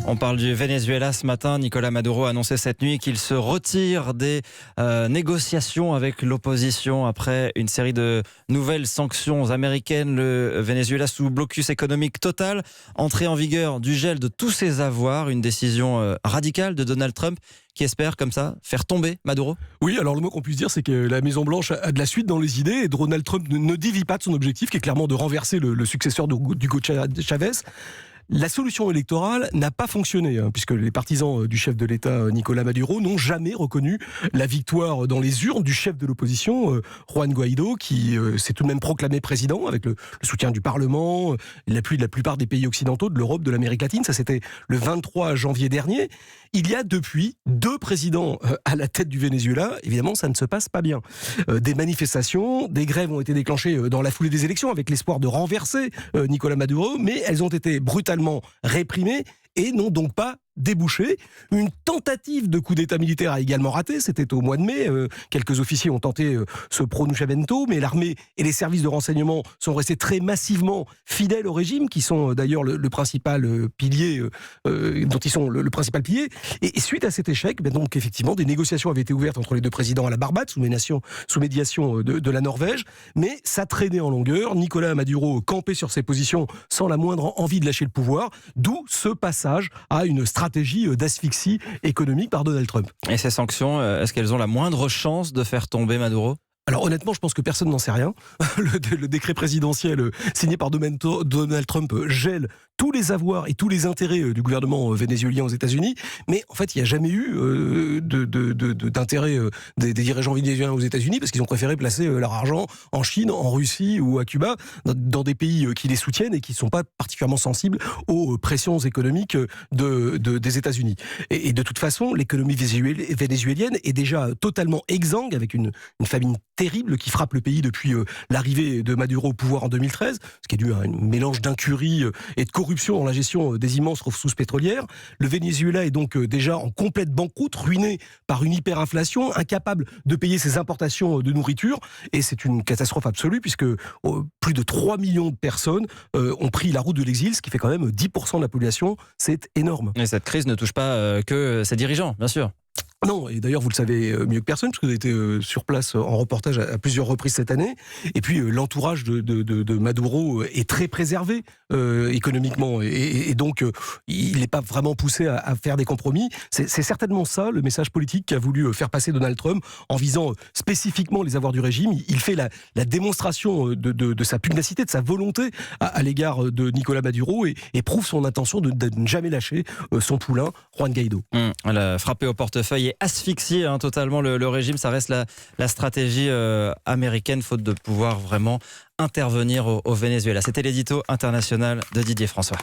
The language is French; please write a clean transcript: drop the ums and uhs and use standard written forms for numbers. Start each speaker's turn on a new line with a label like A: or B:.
A: On parle du Venezuela ce matin. Nicolás Maduro a annoncé cette nuit qu'il se retire des négociations avec l'opposition après une série de nouvelles sanctions américaines. Le Venezuela sous blocus économique total, entrée en vigueur du gel de tous ses avoirs, une décision radicale de Donald Trump qui espère comme ça faire tomber Maduro.
B: Oui, alors le mot qu'on puisse dire, c'est que la Maison-Blanche a de la suite dans les idées et Donald Trump ne dévie pas de son objectif, qui est clairement de renverser le successeur d'Hugo Chavez. La solution électorale n'a pas fonctionné, puisque les partisans du chef de l'État, Nicolás Maduro, n'ont jamais reconnu la victoire dans les urnes du chef de l'opposition, Juan Guaidó, qui s'est tout de même proclamé président, avec le soutien du Parlement, l'appui de la plupart des pays occidentaux, de l'Europe, de l'Amérique latine. Ça, c'était le 23 janvier dernier. Il y a depuis 2 présidents à la tête du Venezuela. Évidemment, ça ne se passe pas bien. Des manifestations, des grèves ont été déclenchées dans la foulée des élections, avec l'espoir de renverser Nicolás Maduro, mais elles ont été brutalement réprimées et n'ont donc pas débouché. Une tentative de coup d'État militaire a également raté, c'était au mois de mai. Quelques officiers ont tenté ce pronunciamento, mais l'armée et les services de renseignement sont restés très massivement fidèles au régime, qui sont d'ailleurs le principal pilier, dont ils sont le principal pilier. Et suite à cet échec, donc effectivement, des négociations avaient été ouvertes entre les 2 présidents à la Barbade, sous médiation de la Norvège, mais ça traînait en longueur. Nicolás Maduro campait sur ses positions sans la moindre envie de lâcher le pouvoir, d'où ce passage à une stratégie d'asphyxie économique par Donald Trump.
A: Et ces sanctions, est-ce qu'elles ont la moindre chance de faire tomber Maduro ?
B: Alors honnêtement, je pense que personne n'en sait rien. Le décret présidentiel signé par Donald Trump gèle tous les avoirs et tous les intérêts du gouvernement vénézuélien aux États-Unis. Mais en fait, il n'y a jamais eu d'intérêt des dirigeants vénézuéliens aux États-Unis, parce qu'ils ont préféré placer leur argent en Chine, en Russie ou à Cuba, dans des pays qui les soutiennent et qui ne sont pas particulièrement sensibles aux pressions économiques des États-Unis. Et de toute façon, l'économie vénézuélienne est déjà totalement exsangue, avec une famine terrible qui frappe le pays depuis l'arrivée de Maduro au pouvoir en 2013, ce qui est dû à un mélange d'incurie et de corruption dans la gestion des immenses ressources pétrolières. Le Venezuela est donc déjà en complète banqueroute, ruiné par une hyperinflation, incapable de payer ses importations de nourriture, et c'est une catastrophe absolue, puisque plus de 3 millions de personnes ont pris la route de l'exil, ce qui fait quand même 10% de la population. C'est énorme.
A: Et cette crise ne touche pas que ses dirigeants, bien sûr.
B: Non, et d'ailleurs vous le savez mieux que personne, parce que vous avez été sur place en reportage à plusieurs reprises cette année, et puis l'entourage de Maduro est très préservé économiquement, et donc il n'est pas vraiment poussé à faire des compromis. C'est certainement ça le message politique qu'a voulu faire passer Donald Trump, en visant spécifiquement les avoirs du régime. Il fait la démonstration de sa pugnacité, de sa volonté à l'égard de Nicolás Maduro, et prouve son intention de ne jamais lâcher son poulain, Juan Guaidó.
A: Elle a frappé au portefeuille et asphyxié totalement le régime. Ça reste la stratégie américaine, faute de pouvoir vraiment intervenir au Venezuela. C'était l'édito international de Didier François.